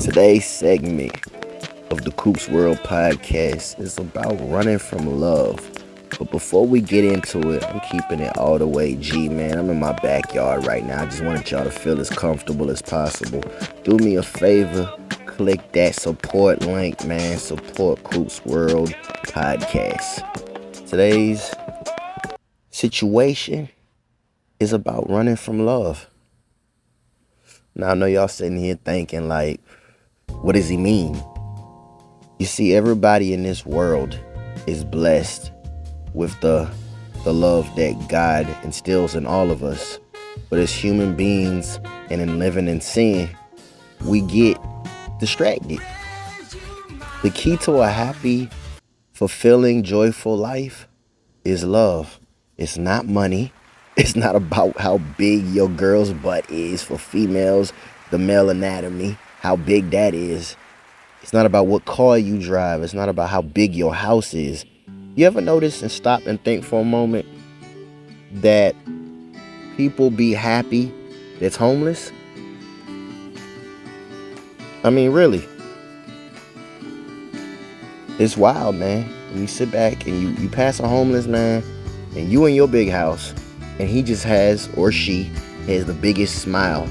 Today's segment of the Coops World podcast is about running from love. But before we get into it, I'm keeping it all the way G, man. I'm in my backyard right now. I just wanted y'all to feel as comfortable as possible. Do me a favor, click that support link, man. Support Coops World podcast. Today's situation is about running from love. Now, I know y'all sitting here thinking, like, what does he mean? You see, everybody in this world is blessed with the love that God instills in all of us. But as human beings and in living in sin, we get distracted. The key to a happy, fulfilling, joyful life is love. It's not money. It's not about how big your girl's butt is. For females, the male anatomy, how big that is. It's not about what car you drive. It's not about how big your house is. You ever notice and stop and think for a moment that people be happy that's homeless? I mean, really. It's wild, man. When you sit back and you pass a homeless man and you in your big house and he just has, or she has, the biggest smile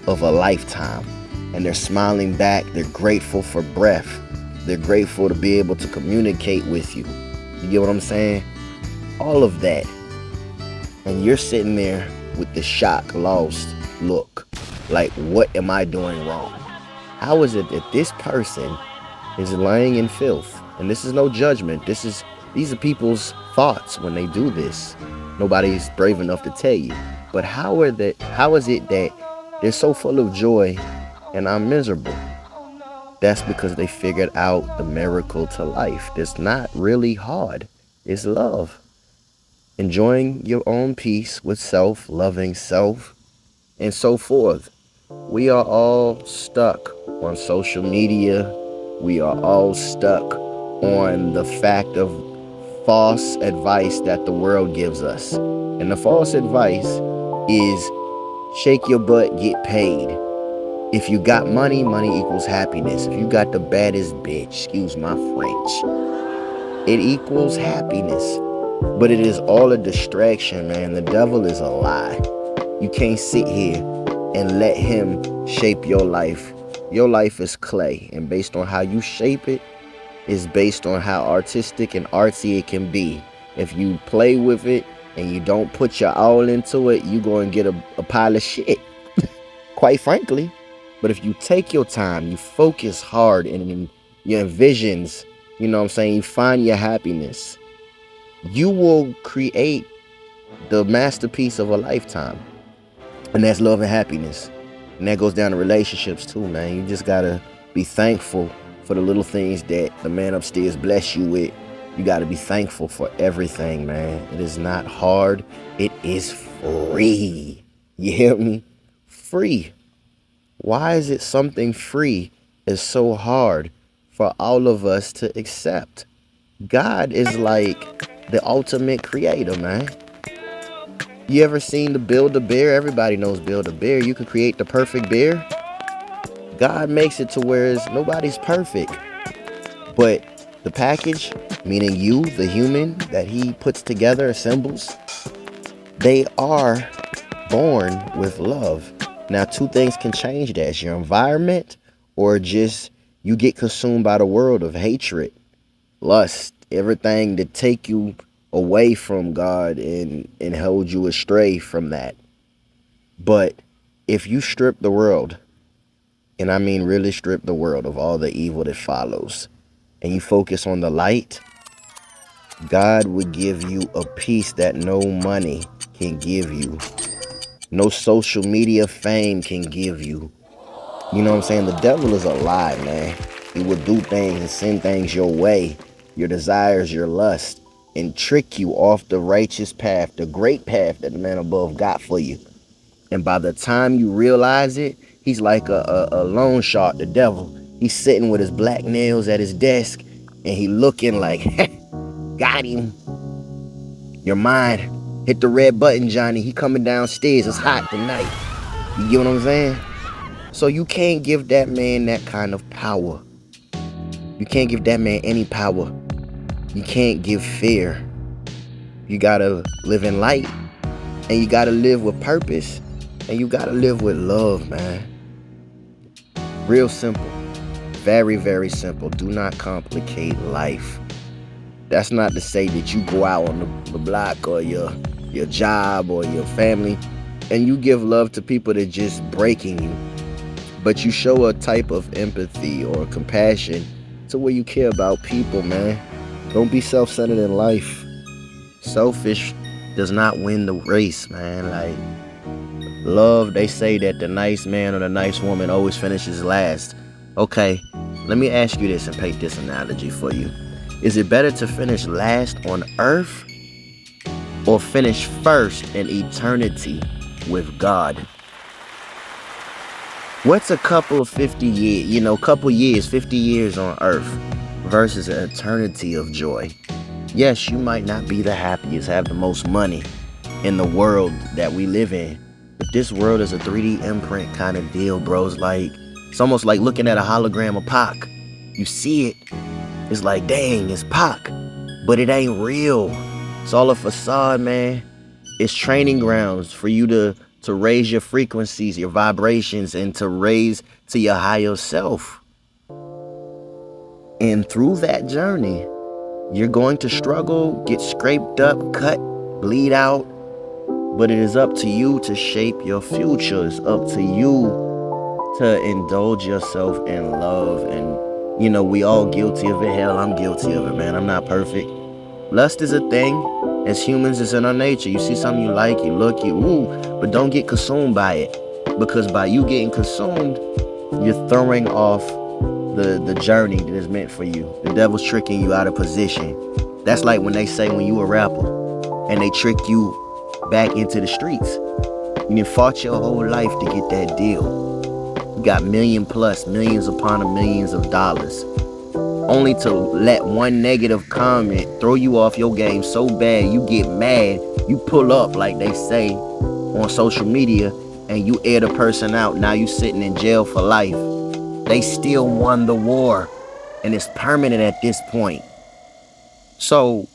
of a lifetime. And they're smiling back. They're grateful for breath. They're grateful to be able to communicate with you. You get what I'm saying? All of that. And you're sitting there with the shock, lost look. Like, what am I doing wrong? How is it that this person is laying in filth? And this is no judgment. These are people's thoughts when they do this. Nobody's brave enough to tell you. But how is it that they're so full of joy and I'm miserable? That's because they figured out the miracle to life. That's not really hard. It's love. Enjoying your own peace with self, loving self, and so forth. We are all stuck on social media. We are all stuck on the fact of false advice that the world gives us. And the false advice is shake your butt, get paid. If you got money, money equals happiness. If you got the baddest bitch, excuse my French, it equals happiness. But it is all a distraction, man. The devil is a lie. You can't sit here and let him shape your life. Your life is clay, and based on how you shape it is based on how artistic and artsy it can be. If you play with it and you don't put your all into it, you're going to get a pile of shit, quite frankly. But if you take your time, you focus hard and your visions, you know what I'm saying, you find your happiness, you will create the masterpiece of a lifetime. And that's love and happiness. And that goes down to relationships too, man. You just got to be thankful for the little things that the man upstairs bless you with. You got to be thankful for everything, man. It is not hard. It is free. You hear me? Free. Why is it something free is so hard for all of us to accept? God is like the ultimate creator, man. You ever seen the Build-A-Bear? Everybody knows Build-A-Bear. You could create the perfect bear. God makes it to where nobody's perfect. But the package, meaning you, the human that he puts together, assembles, they are born with love. Now, two things can change that. It's your environment, or just you get consumed by the world of hatred, lust, everything to take you away from God and hold you astray from that. But if you strip the world, and I mean really strip the world of all the evil that follows, and you focus on the light, God would give you a peace that no money can give you. No social media fame can give you. You know what I'm saying? The devil is a lie, man. He will do things and send things your way, your desires, your lust, and trick you off the righteous path, the great path that the man above got for you. And by the time you realize it, he's like a loan shark, the devil. He's sitting with his black nails at his desk, and he looking like, got him. Your mind, hit the red button, Johnny. He coming downstairs. It's hot tonight. You get what I'm saying? So you can't give that man that kind of power. You can't give that man any power. You can't give fear. You gotta live in light, and you gotta live with purpose, and you gotta live with love, man. Real simple. Very, very simple. Do not complicate life. That's not to say that you go out on the block or your job or your family and you give love to people that just breaking you. But you show a type of empathy or compassion to where you care about people, man. Don't be self-centered in life. Selfish does not win the race, man. Like, love, they say that the nice man or the nice woman always finishes last. Okay, let me ask you this and paint this analogy for you. Is it better to finish last on earth or finish first in eternity with God? What's a couple of 50 years, couple years, 50 years on earth versus an eternity of joy? Yes, you might not be the happiest, have the most money in the world that we live in. But this world is a 3D imprint kind of deal, bro. It's almost like looking at a hologram of Pac. You see it, it's like, dang, it's Pac. But it ain't real. It's all a facade, man. It's training grounds for you to raise your frequencies, your vibrations, and to raise to your higher self. And through that journey, you're going to struggle, get scraped up, cut, bleed out. But it is up to you to shape your future. It's up to you to indulge yourself in love. And, we all guilty of it. Hell, I'm guilty of it, man. I'm not perfect. Lust is a thing. As humans, it's in our nature. You see something you like, you look, but don't get consumed by it. Because by you getting consumed, you're throwing off the journey that is meant for you. The devil's tricking you out of position. That's like when they say when you a rapper and they trick you back into the streets. You fought your whole life to get that deal. You got millions upon millions of dollars. Only to let one negative comment throw you off your game so bad you get mad, you pull up like they say on social media and you air the person out. Now you sitting in jail for life. They still won the war and it's permanent at this point. So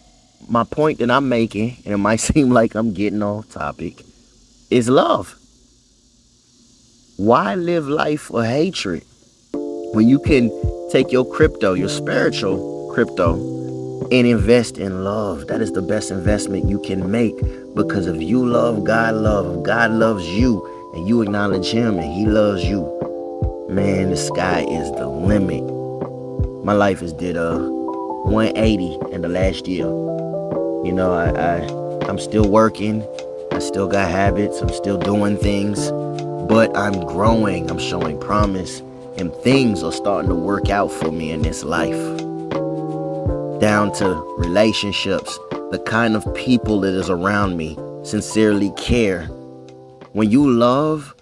my point that I'm making, and it might seem like I'm getting off topic, is love. Why live life for hatred when you can take your crypto, your spiritual crypto, and invest in love? That is the best investment you can make, because if you love, God loves you, and you acknowledge him and he loves you, man, the sky is the limit. My life has did a 180 in the last year. I'm still working. I still got habits. I'm still doing things, but I'm growing. I'm showing promise. And things are starting to work out for me in this life. Down to relationships, the kind of people that is around me sincerely care. When you love,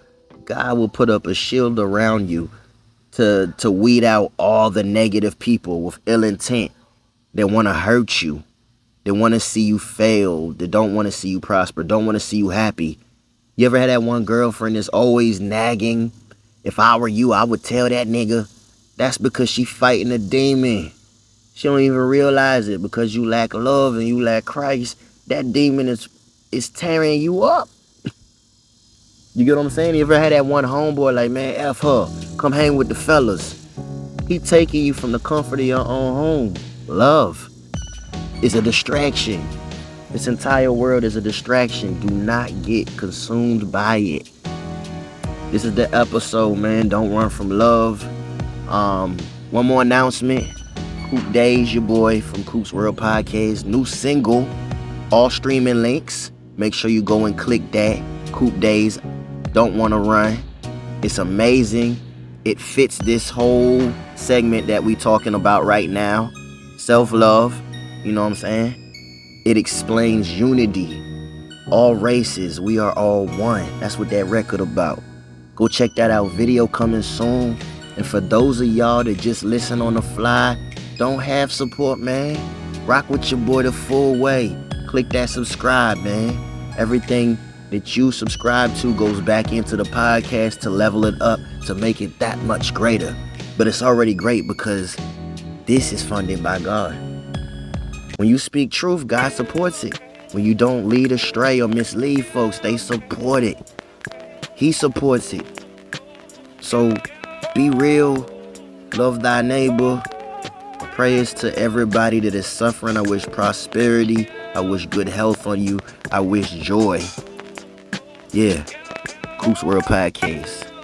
God will put up a shield around you to weed out all the negative people with ill intent that want to hurt you, that want to see you fail, that don't want to see you prosper, don't want to see you happy. You ever had that one girlfriend that's always nagging? If I were you, I would tell that nigga. That's because she fighting a demon. She don't even realize it. Because you lack love and you lack Christ, that demon is tearing you up. You get what I'm saying? You ever had that one homeboy like, man, F her, come hang with the fellas? He taking you from the comfort of your own home. Love is a distraction. This entire world is a distraction. Do not get consumed by it. This is the episode, man. Don't run from love. One more announcement. CoupeDaze, your boy from Coop's World Podcast. New single. All streaming links. Make sure you go and click that. CoupeDaze. Don't want to run. It's amazing. It fits this whole segment that we talking about right now. Self-love. You know what I'm saying? It explains unity. All races. We are all one. That's what that record about. Go check that out. Video coming soon. And for those of y'all that just listen on the fly, don't have support, man, rock with your boy the full way. Click that subscribe, man. Everything that you subscribe to goes back into the podcast to level it up, to make it that much greater. But it's already great because this is funded by God. When you speak truth, God supports it. When you don't lead astray or mislead folks, they support it. He supports it. So be real, love thy neighbor. Prayers to everybody that is suffering. I wish prosperity. I wish good health on you. I wish joy. Yeah. Coop's World Podcast.